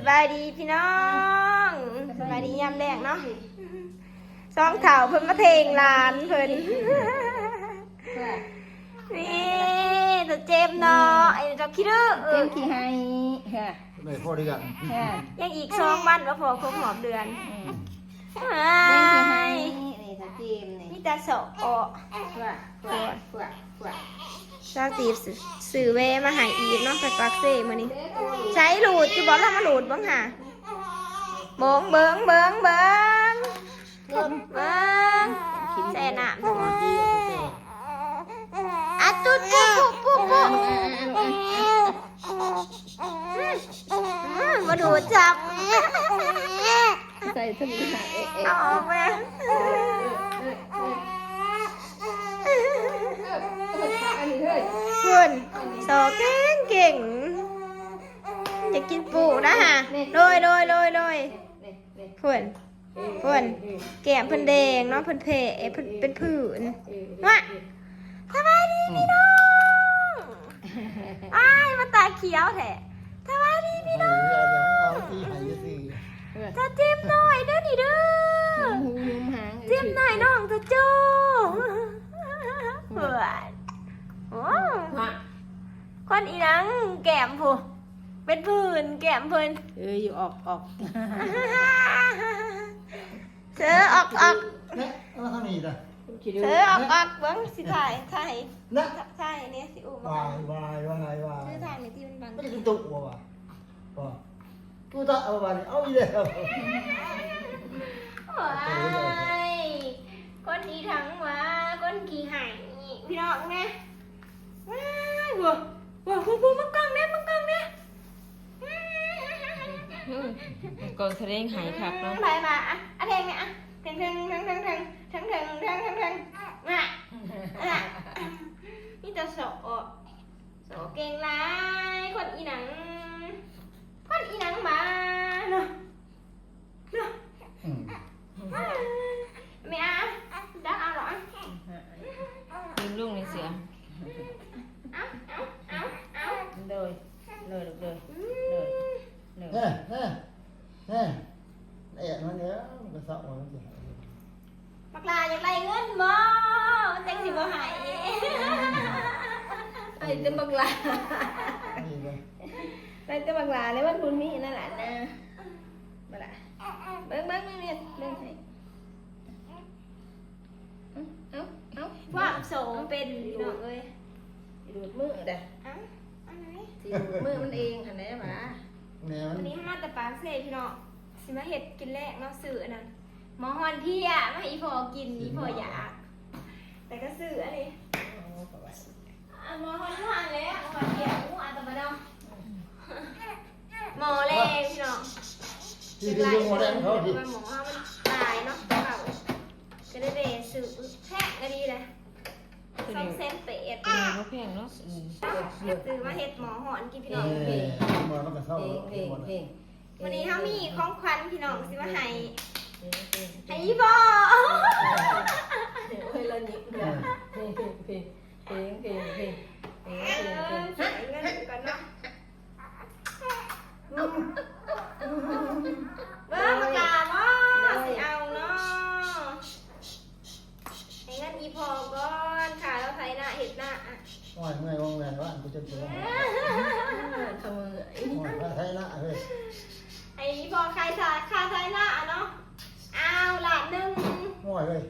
บายดีพี่น้องสบายดียามแดงเนาะซองเข่าเพิ่นมาเทงหลานเพิ่นนี่ตัวเจ็บเนาะไอ้เจ้าขี้ดื้อเต็มขี้ให้ฮะ ไม่พอดีกัน ฮะ ยังอีก2 วันว่าพอครบหอบเดือน เต็มขี้ให้นี่ถ้าเต็มนี่ มีแต่โสะ กว่า ซาตีสื่อเวมาหายอีกเนาะไปปักเซ่มื้อนี้ใช้หลูดจะบอกเรามาหลูดบ้างหาเบิ่งแซ่น้ำอ่ะตุ๊ดปุ๊มาดูจับ ใส่สมุนไพร เอาออกมาคุณโซเก่งจะกินปูนะฮะโดยคุณแก้มเพิ่นแดงเนาะเพิ่นเพะเพิ่นเป็นผื่นว่ะสบายดีพี่น้องอ้ายมาตาเขียวแท้สบายดีพี่น้อง เอาที่ไหนสิ จะจิ้มหน่อยเด้อนี่เด้อ หูยุมหาง จิ้มหน่อยน้องจะจูเผื่อนโอ้คนอีนังแก้มผู้เป็นผื่นแก้มเพิ่น อยู่ออก เสือออก เนี่ยแล้วทำอีกอ่ะ เสือออกเบิ้งสิถ่าย เนี่ย เนี่ยสิอุ้ม วายวาย ชื่อถ่ายในที่มันบัง ไม่ได้ตุกว่ะกูจะเอาไปเอาอีกแล้ว โอ้ยคนอีถังมาคนขี้หายพี่น้องเนี่ยว้ายบัวมังกรเนี่ยกองแสดงหายครับเนาะ ไปมาอ่ะเพลงเนี่ยอ่ะเพลงมานี่จะโสเก่งร้ายคนอีหนังมาเนาะไม่เอาดักเอาหรอ ยืนลุงในเสือ เอา เลยเนี่ยมันเนี้ยมันสาวมันสิ บักลาอยากไล่เงินบ่จังสิบ่หาย ไอ้เต็มบักลา นี่เลย ไอ้เต็มบักลาเลยวันพุธนี้นั่นแหละนะมาละเบิ้งเนี่ยเล่นให้เอา ความโสมเป็นพี่น้องเอ้ย ดูดมือเด้อ เอ้าอันไหน สิดูดมือมันเองหันได้ปะ เนี่ยมั วัน นนี้มาแต่ปากเซ่พี่น้องสิมาเฮ็ดกินแรกเนาะซื้ออันนั้นหมอฮอนพี่อ่ะมาให้อีพอกินอีพออยากแต่ก็ซื้ออันนี้หมอฮอนผ่านแล้วหมอเดียวอันตะบะเนาะหมอแรกพี่น้อง ที่ที่ยุ่งมาแล้วเขาที่ หมอมันตายเนาะเขาก็ได้ไปซื้อแพะก็ดีเลย2 เซนเป็ด เขาแพงเนาะ ซื้อมาเฮ็ดหมอหอนกินพี่ เอ น้อง อมันก็เข้า วันนี้เขามีของขวัญพี่น้องสิมาให้อีพ่อ เฮ้ยเราหยิบเเพลง ใส่เงินก่อนเนาะเบิ้งประกาศว่าสิเอาเนาะให้เงินอีพ่อก่อนค่ะแล้วไทยหน้าเห็ดหน้า ว่าเมื่อยว่างแรงว่ากูจะตัว ทำมือ ว่าใช่ละเฮ้ย ไอ้อีพ่อใครสาค่าไทยหน้าเนาะเอา1,000,000 ง่อยเลย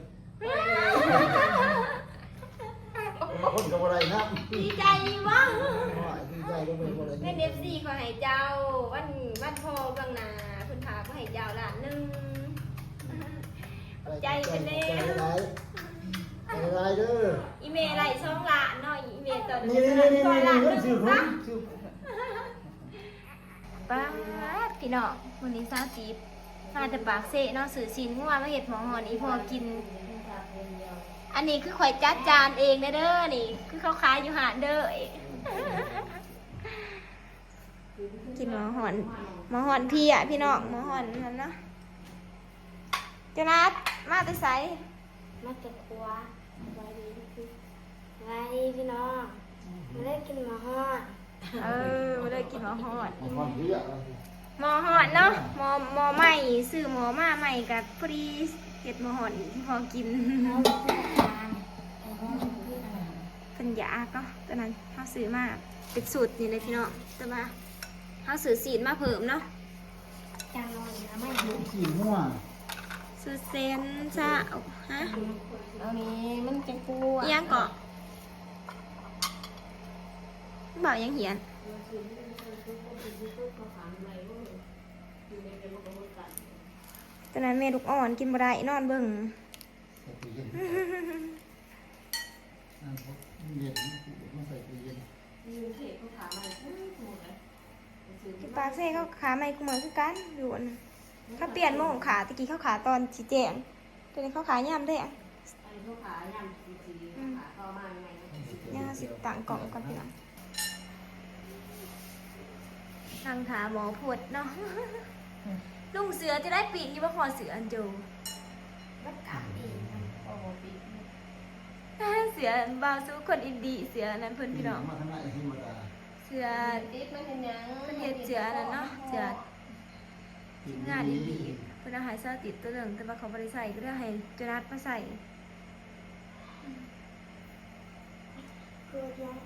มาคนกับอะไรนะ ดีใจวะ ดีใจก็เป็นอะไร แม่เดฟซี่ขอให้เจ้าวันพ่อบางนาเพิ่นพาขอให้เจ้า1,000,000ใจเป็นเล่ อะไรเด้อ อีเมลไหล2 ล้านเนาะอีเมลตอน นี่ ซอยล้าน ชื่อผมชื่อ ป้าดพี่น้องวันนี้ซาตีบมาแต่ปากเซ่เนาะสื่อสินงัวมาเห็ดหมอหอนอีพอกิน อันนี้คือข่อยจัดจานเองเด้อนี่คือเขาขายอยู่หาดเด้อกินหมอหอนพี่อ่ะพี่น้องหมอหอนนั่นเนาะเจ้านัดมาแต่ไสมาแต่ครัวไว้ดีพี่น้องมาได้กินหมอหอนมาได้กินหมอหอน ความเพียร หมอหอนเนาะหมอใหม่ซื้อหมอมาใหม่กับพอดีเห็ดหมอหอนพอกินเป็นยาก็ตอนนั้นเขาซื้อมาเป็นสูตรนี่เลยพี่น้องแต่ว่าเขาซื้อสีดมาเพิ่มเนาะ จางนอนนะไม่ ลูกขี้มั่ว ซื้อเซนจ้าฮะ เอานี้มันจะกลัว อิหยังเกาะบ่าวยังเหียนตอนนั้นแม่ลูกอ่อนกินบ่ได้นอนเบิ่ง ใส่ตู้เย็นน้ำพกเย็นมันใส่ตู้เย็น ที่ปากเซ่เขาขาไม่กูเหมือนคือกันอยู่อันนั้นเขาเปลี่ยนโมงขาตะกี้เขาขาตอนสีแจงตอนนี้เขาขายำได้อะย่าสิต่างกล่องก่อนพี่น้องทางขาหมอปวดเนาะลุงเสือจะได้ปีกอยู่ว่าพอเสืออันโจ มันกลับเองโอ้โหปี เสือบาวสู้คนอินดีเสือนั้นเพิ่นพี่น้อง มาข้างหน้าธรรมดา เสือ ติดมันเป็นยัง เพิ่นเฮ็ดเสือนั่นเนาะเสือ งานอินดีเพื่อนเอาหายซาติดตัวเหลืองแต่ว่าเขาบริใส่ก็ได้ให้จนัดมาใส่ เกิดยัง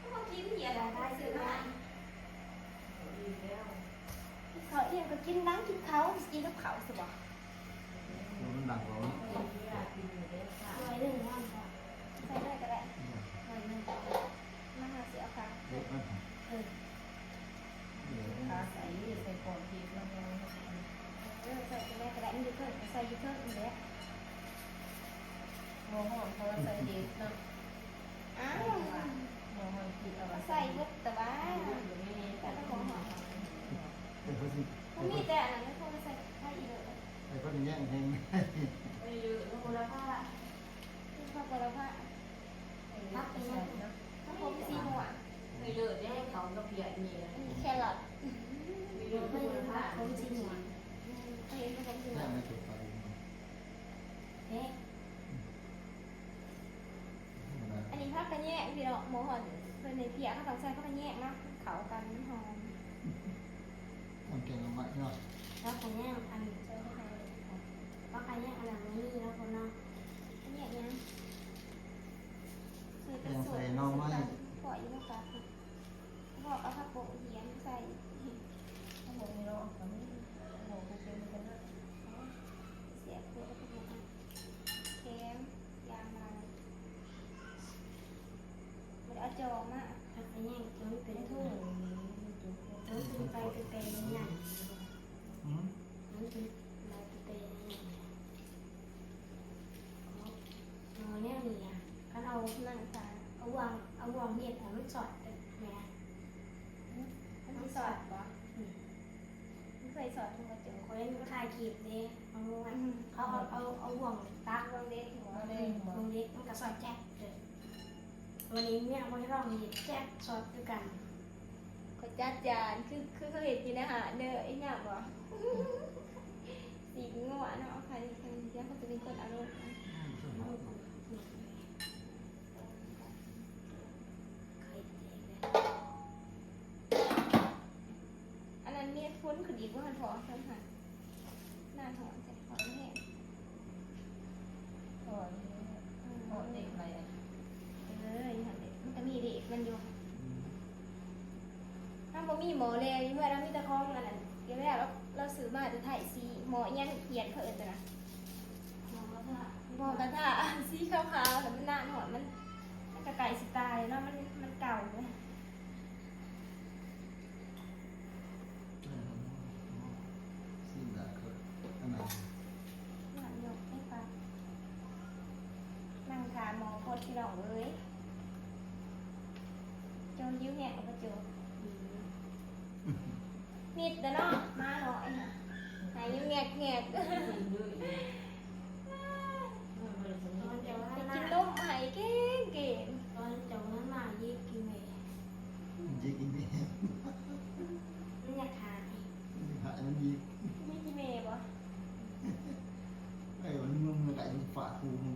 เขากินเหี้ยอะไรได้ซื้อมาเขาเอียงก็กินน้ำกินเขากินกับเขาสิบ่ มันดังกว่า ไว้เรื่องนั้นค่ะ ใส่ได้ก็ได้หน่อยหนึงมาหาเสือค่ะ เล็กมัน ขาใส่ใส่ก่อนทีแล้วก็ ใส่ก็ได้ก็ได้มันอยู่เพิ่มใส่อยู่เพิ่มนี่แหละ โมหอมเขาใส่ดีเนาะ อ้าว โมหอมผิดเอา ใส่เบิดแต่ว่าแต่ละของหอม ไอ้คนที่ มันมีแต่อันนั้นไม่พอใส่ไข่อีกเลย ไอ้คนที่แย่งแทง ไม่เยอะแล้วคนละผ้า ที่ข้าวปลาผ้า พักไปใส่เนาะ ข้าวโพดสีม่วง ไม่เยอะได้ให้เขากระเพียนี่ มีแครอท ไม่เยอะไม่ละผ้าเขาชิ้นหนึ่ง เคยเห็นไหมคะพี่ แย่ น้อง ไม่ถูกไป เอ๊ะ อันนี้ภาพกันแยกพี่น้องหมูหอนเพื่อนในเพียเขาต้องใส่เข้ากันแยกเนาะเขากันหอม มันเก่งมากเนาะ แล้วคนนี้อันเจอใครว่าใครเนี่ยอันนั้นนี่แล้วคนเนาะ กันแยกเนี้ยใส่กระ ยัง สุน ใส่น้องไม้ ปล่อยอยู่นะครับบอกเอาผักโปะเหียนใส่ โอ้โหมีเราคนนี้โอ้โหกูเป็นคนนั้น เสียบเพื่อจะเป็นเค็มยางมามันเอาจอมา ถ้าใครเนี่ยมันเป็นทุ่งมันเป็นไปเป็นเนี่ย อืม มันเป็นไปเป็นเนี่ยเอาเนี่ยนี่อ่ะก็เรา นั่งตา เอาวางเนี่ยแต่มันสอดแหม มันมีสอดปะไม่เคยสอดทุกกระจก คนเล่นก็ถ่ายคลิปเนี่ยเอาไว้เขาเอาวางตัก วางเด็กหัว วางเล็กมันก็สอดแจ๊กเลยวันนี้เนี่ยวันที่เรามีแจ๊กสอดด้วยกัน ก็จัดจานคือเขาเห็นกินอาหารเด้อไอ้หยาบวะสีงัวเนาะใครเดี๋ยวเขาจะเป็นคนอารมณ์ อันนั้นเนี่ยพ้นคือดีกว่าหันพอใช่ไหมคะหน้าถอนใส่ถอนไม่แห้ง ก่อนก่อนเด็กอะไร หันเด็กมันจะมีเด็กมันอยู่ถ้าบ่มีหมอเลยเมื่อเรามีตะคองอันนั้นเดี๋ยวแรกเราซื้อมาจะถ่ายสีหมอยังเขียนเพิ่นแต่นะหมอกระทะสีขาวๆแต่มันหน้าถอนมันกระไก่สไตล์เนาะมันเก่าเลย สิ่งใดก็อันนั้น หนังยกให้ปะนั่งทานหมอโคตรที่น้องเอ้ยจนยิ้วแหกกับประจุนิดแต่เนาะมาหน่อยหายยิ้วแงกแงก ตอนเจ้า ไป หน้า กินนมหายเก่งเก่ง ตอนเจ้าหน้ายิบกินเมย์ ยิงอีกนี่ ไม่อยากทาน หายมันยิง ไม่กินเมย์ปะ ไอ้วันมึงมาไก่ฝาคูมึง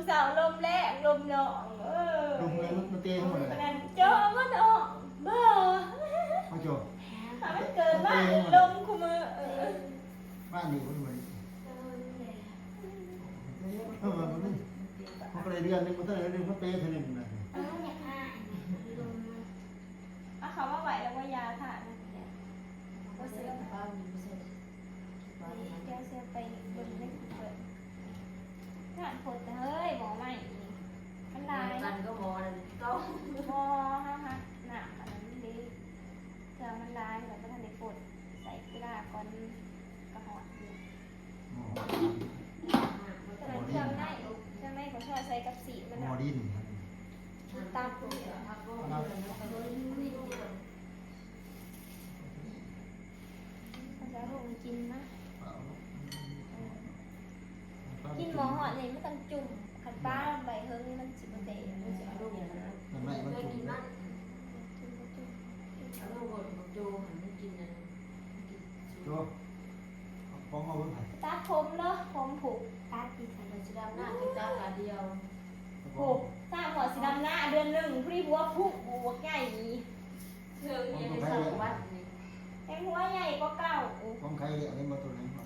สาวลมแรงลมหนองลงเลยมันเตะทั้งหมดเลย นั่นโจ้มันออกเบ้อ มาโจ ถ้ามันเกิดมาลมคุมือ บ้านอยู่คนเหมือนมันก็เลยเดือนนึงมันต้องเลยเดือนมันเตะเท่านึงนะ เอาเขาว่าไหวแล้วว่ายาถ่านก็เสือเดี๋ยวเสือไปบนไม่เปิดถ่านผดเฮ้ยหมอใหม่มันลาย กันก็หมอเลยก็ หมอฮะฮะหนักอันนั้นดีเสือมันลายแล้วก็ทันได้ปดใส่กีฬาก่อนกระหอดอยู่แต่มันเครื่องในของชอบใส่กับสีมัน หมอดินครับ ตามตัวมันจะลงกินนะกินหมอหอดเลยไม่ต้องจุ่มขัดบ้าใบเฮิงมันสิบเตะมันจะลงนะ มันไม่มันจุ่มเลย เอาลูกบดของโจหันไม่กินนะ โจฟ้องเอาไว้ผ่าน ตัดผมเนาะผมผูกตัดดีใส่ เราจะดำหน้าติดตาตาเดียว ผูกสร้างหัวสีดำหน้าเดือนหนึ่งพี่หัวผูกหัวใหญ่ เชื่อเรียนในสองวัดนี่ แต่หัวใหญ่ก็เก่า ฟ้องใครเนี่ยอะไรมาตัวไหนฟ้อง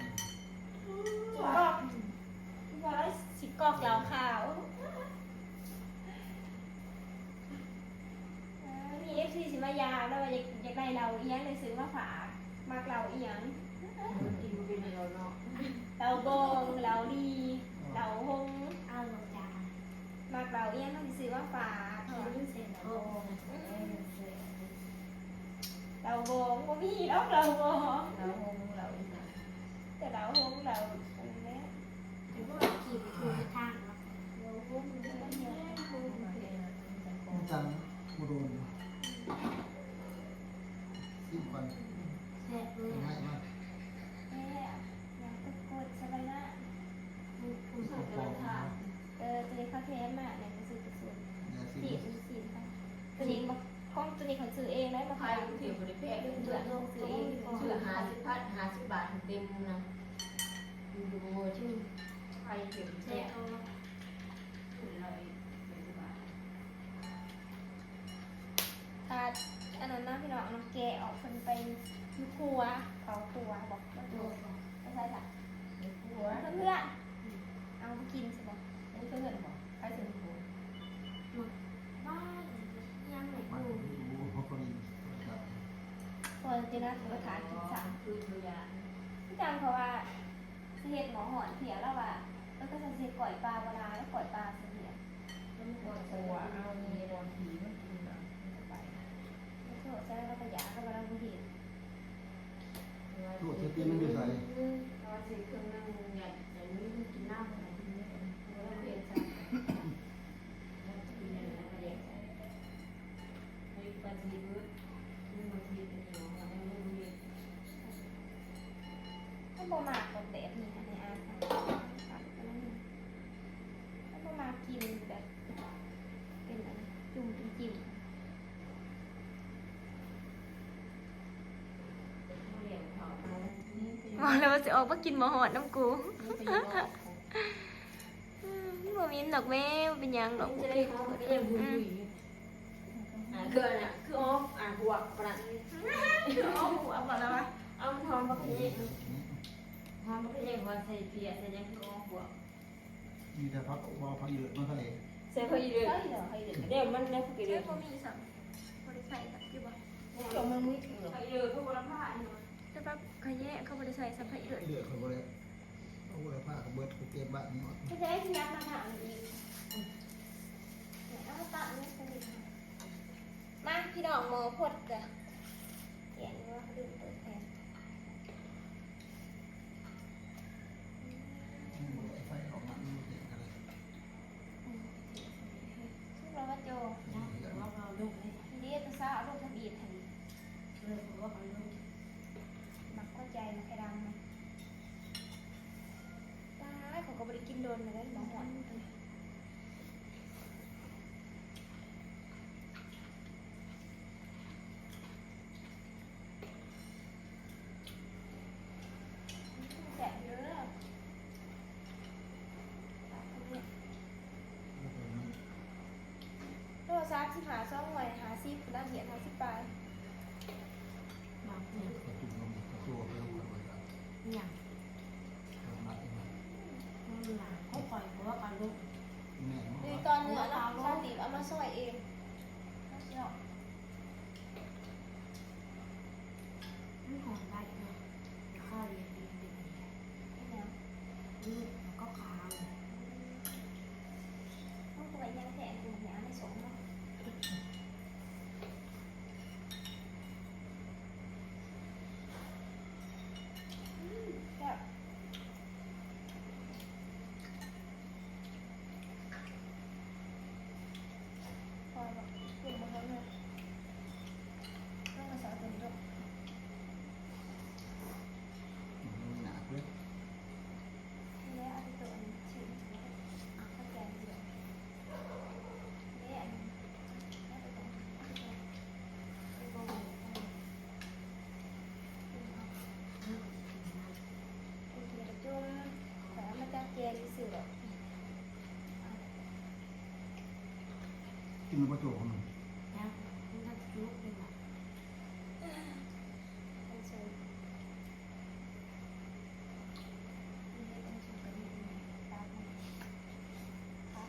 กอกว่าสิกอกเหลาขาวมีเอฟซีสิมายาแล้วอยากได้เราเอียงเลยซื้อมาฝากมากเราเอียง กินเป็นเราเนาะ เราโกงเราดีเราหงเอาหลงจานมากเราเอี้ยงต้องซื้อว่าฝาเขาเสร็จแล้วเราโกงก็มีแล้วเราโกง เราหงเราอีกนะ แต่เราหงเราอันนี้ ขี่ไปถูกทาง เราหงมันก็เยอะ มันจังมาโดนสิบวัน แซ่บเลย ง่ายมาก แม่ยังตะกดสบายนะ ผู้ชายกำลังทาน ตัวนี้เขาเทสมากเนี่ยมันซื้อกระสุน อย่าสิ สีมันสีค่ะตัวนี้บอกกล้องตัวนี้เขาซื้อเองได้มา ใคร ขาย ผู้ที่บริแพทย์ เดื เดื อ อ ด ด ลงซื้อเอง ชื่อ50 บาทเต็มนะดูที่ใครเก็บแท้เราบาท ถ้าอันนั้นนะพี่น้องน้องแกออกคนไปยุครัวเขาครัวบอกว่าดูไม่ใช่ค่ะ หัว เพื่อนเอาไปกินใช่ปะ เพื่อนบอกใครถึงหัว บ้านยังไหน มัน กู รู้เขาก็มีครับ พอจริงนะถือว่าทานกินสาม คือตัวยา พี่จังเขาว่าเสียดหมอหอนเถียแล้วว่าแล้วก็จะเสียก่อยปลาเวลาแล้วก่อยปลาเสีย มันปวดหัวเอาเมียโดนผีมันกินนะมันจะไป แล้วก็ใช้แล้วก็ยาก็มาแล้วเห็น ตัวเทปนี้มันอยู่ใส่ เราซื้อเครื่องนั่งอย่างนี้กินน้ำอะไรทีนี้เราเรียนจ้ะเรากินอะไรมาเรียนจ้ะในปัจจุบันมันมาทีเป็นอย่างไรไม่รู้เรียน ถ้าโบมากกว่าแบบนี้อันนี้อาค่ะถ้าโบมากินแบบเป็นอะไรจุ่มเป็นจิ้ม เรียนเขาเอานี่เป็น มาแล้วจะออกมากินหมอหอนน้ำกู นี่เป็นยังไง บ่มีดอกแม่เป็นยังดอก จะได้เขาไม่ได้บุยคือเนี่ยคือออฟหัวประดับ เอาหัวก่อนแล้ววะ เอาทองมาพี่ทองมาพี่วันใส่เพียใส่ยังคือออฟหัว มีแต่พักวาวพักเดือดมันทะเล ใส่พอดีเลย เฮ้ยเดี๋ยวให้เด็ก เดี๋ยวมันได้พอดี เดี๋ เลย วย พอมีสั่งบริษัทสักอยู่บ่ เดี๋ยวมันไม่เกือบ ใครเยอะเขาบริษัทจะแบบใครแย่เขาบริษัทสัมผัสเลย เดือดเขาบ่ได้เอาไว้ผ้าเขาเบิดเขาเก็บบ้านหมด ก็จะได้ที่ยักมาถามอีกเอาตัดนี่สนิทมาพี่น้องหมอพดจ้ะเขียนว่าดื่มเปิดแทน ไฟออกมาไม่เห็นอะไร ชื่อเราว่าโจ ว่าเราลูกนี่ ทีนี้ตัวซ่าเอาลูกทำอีดทัน เลยว่าเราลูก มักเข้าใจมักให้ดำนะตายเขาก็บริกินโดนเลยหมอหอนแสบเยอะ 35 250แล้วเหรียญ50 ปลาย บางเนี่ย กระตุ้นลมกระตัวเรื่องอะไรกัน อย่าง มาเอง มันหนาเขาปล่อยเพราะว่าการลุก แม่ นี่ตอนเนื้อเนาะซาติเอามาซอยเองเนาะ มันหอมได้เนาะข้าวเรียนดีเป็นอย่างนี้ เนี่ย ยืดแล้วก็ขาว ต้องไปยังแทนอยู่เนี่ยไม่สมเนาะแบบพอแบบกลุ่มมันเลยต้องมาสอนตัวนี้ด้วย หนาเลย แล้วเอาไปตัวนี้ชิ้นอ่ะข้าวแกงเดียวนี่อันนี้เอาไปตรงนี้เอาไปตรงนี้ไปตรงนี้โอเคเดี๋ยวจุ่มแต่ว่ามันจะเกลีสื่อแบบ กินประตูของมัน แล้วมันก็ลุกเลยแบบ ต้องใช้นี่ต้องใช้กันนิดนึงตามนี้ครับ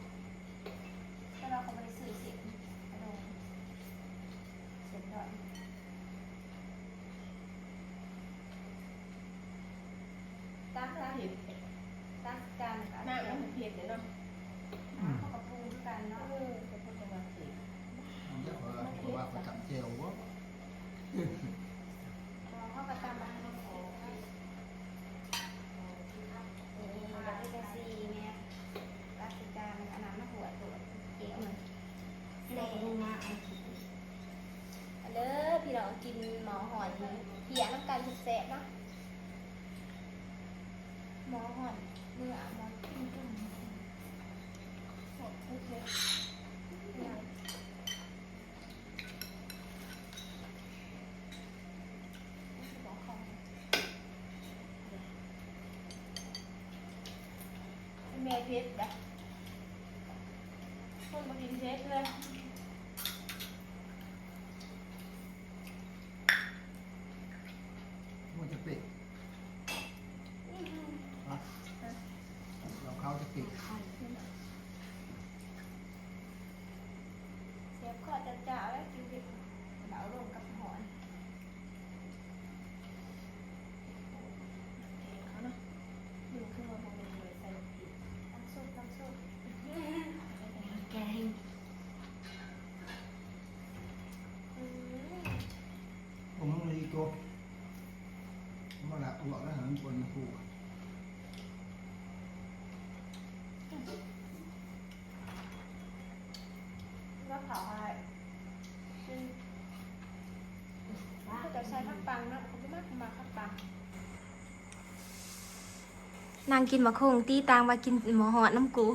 ถ้าเราเขาไปสื่อเสียงกระโดดเสียงดอยตั้งร้าน เห็น ตั้งการกับ หน้ามันเผ็ดเลยเนาะ เขากับปรุงด้วยกันเนาะ จะพูดประมาณสี่ เพราะว่าเขาจับเจลวะ เขากับตามมาให้เขานี่เราได้จะซีเนี่ยราชการอันนั้นมาหัวตัวเก๋เหมือน ที่เราลงมาเอาขีด เด้อพี่น้องกินหมอหอนเพียน้ำกันสุดแซ่บเนาะหมอหอนเมื่อหมอกินจุ่มหมดทุกเม็ดเนี่ยบอกเขาแม่เพชรนะคนมากินเพชรเลย มันจะปิดเราเข้าจะปิด ไข่ เสียบคอจะจ่าแล้วกินเด็กเหลาลงกับหอน เขาเนาะดูขึ้นมาพอเป็นเลยใส่ผิด น้ำซุปน้ำซุป แกง ผมต้องรีตัวมาละตัวแล้วหันคนมาคู่ แล้วเผาอะไรซึ่ง ว่า เขาจะใช้ข้าวปังเนาะเขาไม่มากมาข้าวปังนางกินมะคงตีตางมากินหมอหอดน้ำกู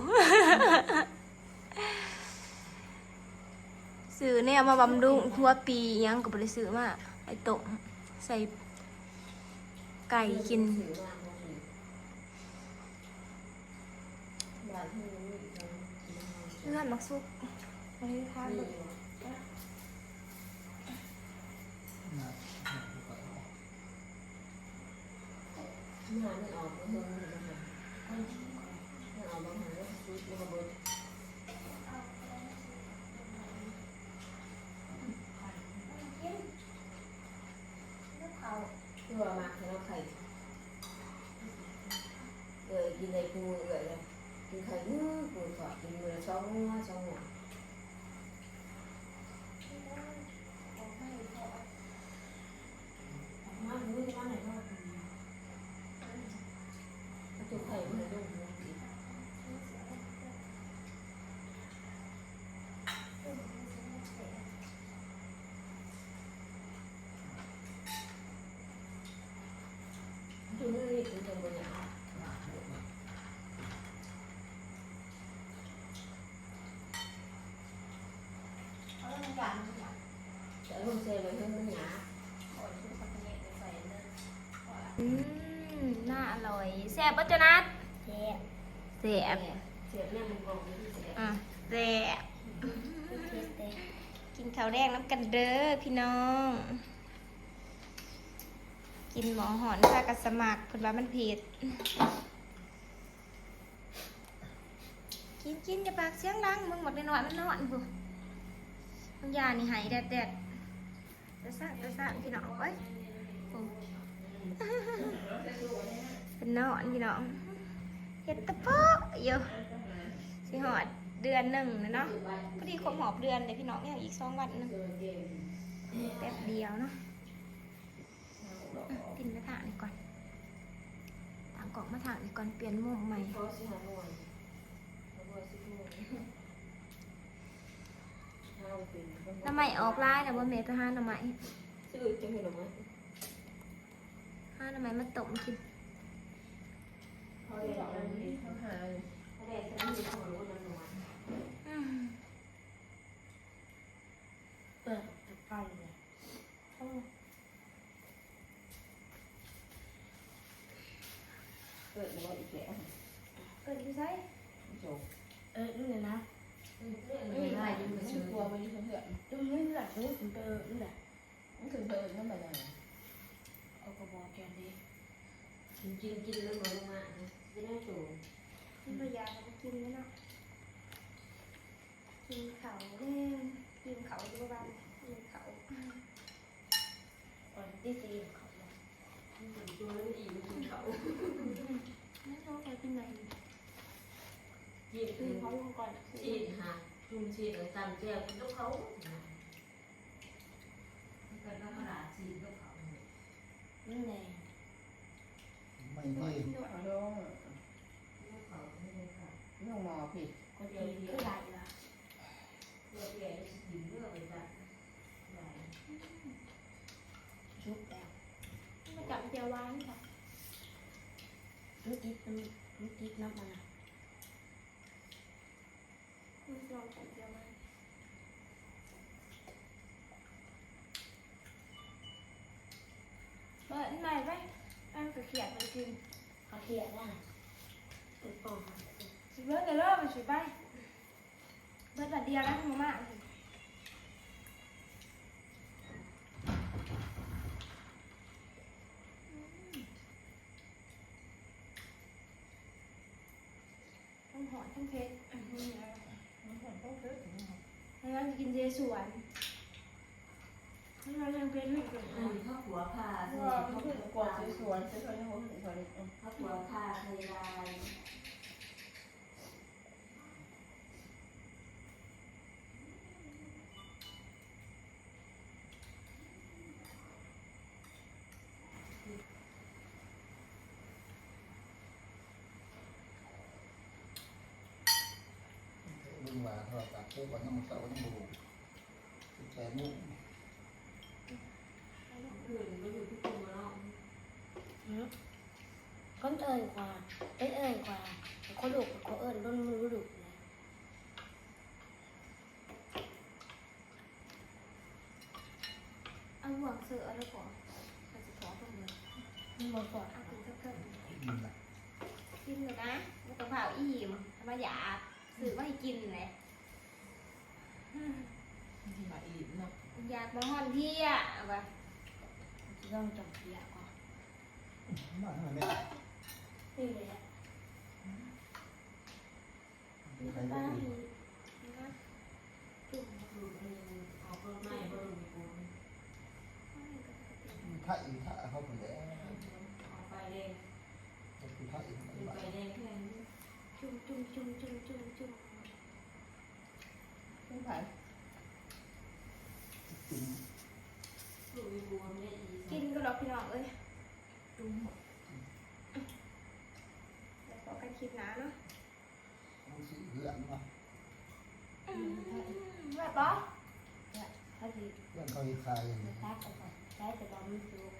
ซื้อเนี่ยมาบำรุงทั่วปียังก็บริซื้อมาไอตกใส่ไก่กิน ถือว่ามันมีหลายที่มันมีตรง เลื่อนมักซุกอันนี้ทาน มี เบิด นะ หาไม่ออกมันมันมันไม่ออกบางหาแล้วซื้อมาเบิด เพื่อมาให้เราไข่กินในกูเลยกินไข่นื้อกูถอดกินมือช่องหัวช่องหัวมาดูมาไหนก็จุกไข่มาดูดูนี่เป็นจังหวะ เอาแล้วมันหวานมันหวาน แต่ลูกเซลล์มันหยา น่าอร่อยแซ่บปะจ๊ะนัด แซ่บ แซ่บ เสียบเนี่ยมันกองนี่เสียบ อ่ะแซ่บ เผ็ดเต็ม ข้าวแดงน้ำกันเด้อพี่น้อง กินหมอหอนซากะสมัครเพิ่นว่ามันเผ็ดกินอย่าปากเสียงดังมึงหมดไปหน่อยมันนอนบุมันยานี่หายแดดจะสร้างพี่น้องเอ้ยโอ้เป็นนอนพี่น้องเห็ดตะเปาะอยู่สิหอดเดือนหนึ่งนะเนาะพอดีครบหอบเดือนเลยพี่น้องเนี่ยอีก2 วันนึงแป๊บเดียวเนาะกินไปถางนี่ก่อนต่างกล่องมาถางนี่ก่อนเปลี่ยนมุมใหม่ เขาสิหาหน่วยแล้วก็สิหน่วยเอาเป็น น้ำใหม่ออกลายนะว่าเมตรห้าน้ำใหม่ ซื้อจังเห็นหรอมั้ย ห้าน้ำใหม่มาต้มกิน เขาได้ดอกอันนี้เขาหาเขาได้แต่ไม่รู้ว่ามันหน่วย อืม เปิดจะฟังเลย โอ้ เกิดมาอีกแล้ว เกิดที่ไส จบ นี่เลยนะ ไม่ได้ยังไม่ชื่อตัวไม่ได้เพื่อน ตรงนี้แหละรู้ถึงเปิดนี่แหละ มันถึงเปิดนั่นแบบไหน เอากระบอกแกนดี กินแล้วมาลงมาจะได้จู ที่พยาเขากินแล้วเนาะกินเขาเล่นกินเขาดูบ้างกินเขา ก่อนที่จะยิงเขาเลย ตัวนั้นอีกมันเขา ไม่ชอบไปกินไหน ยีบ คือเขาลงก่อน ชีดหาจุ่มชีดจำแก้วกินกับเขามันเป็นธรรมดาชีดกับเขา นี่แหละ ไม่ หน่อย ที่ หน่อย เขาลงกับเขาไม่ได้ค่ะน้องหมอผิด ก็จะคือไหลละ เลือกใหญ่สิเลือกไปจ้ะใหญ่ ชุบแล้ว มาจับเจียววานค่ะ ลูกติ๊กน้ำมันอ่ะ มันลองจับเจียววานเปิดใหม่ไปอันก็เขียนไปกิน เขาเทียได้เป็นปอง สิเบิร์ดเดี๋ยวเริ่มมันสิไปเบิร์ดแบบเดียวนะมาม่าทั้งหอนทั้งเพชรแล้วเราจะกินเจสวนแล้วเรายังเป็นไม่เกิน ข้าวหัวผ่า ว่ามันคือกวาดสวนๆสวยๆหัวสวย ข้าวหัวผ่าไทยลาย ๆลุงว่าเขาตัดปุ๊บก็ต้องเสาต้องบูแต่มุ่ง อื่นก็อยู่ที่ตัวเนาะ ก้นเอ่ยกว่าเป็นเอ่ยกว่าเขาดุเขาเอิญต้นมือดุเลย เอาห่วงเสือแล้วก่อนเราจะขอตรงนี้ มันบอกก่อน เอาถึงเพิ่ม กินละ กินอยู่นะมันกระเพราอิ่มมาอยากสื่อว่าให้กินเลย ที่มาอีกเนาะ อยากมาห่อนเที่ยเอาไป ต้องจับเสียก่อน มาทำไมไม่ นี่เลยอ่ะ ใคร บ้า ก็ น ดี นะจุ่ม คือเอาเพิ่มไม่เพิ่มมีกู ถ้าอีกถ้าเขาคนแล้ว เอาไฟแดง คือถ้าอีก เป็นไฟแดงแค่นี้ จุ่มจุ่มจุ่มจุ่มจุ่มจุ่ม เป็นไผ่ กิน คือมีกูไม่ได้อี กินก็ดอกพี่น้องเอ้ย จุ่ม แล้วก็กันคิดนะเนาะ มันสีเหลืองเนาะ แบบปะ ถ้าดี เรื่องเขาอีกใครอย่างนี้ ตักเอาก่อนได้แต่บอลมันสูง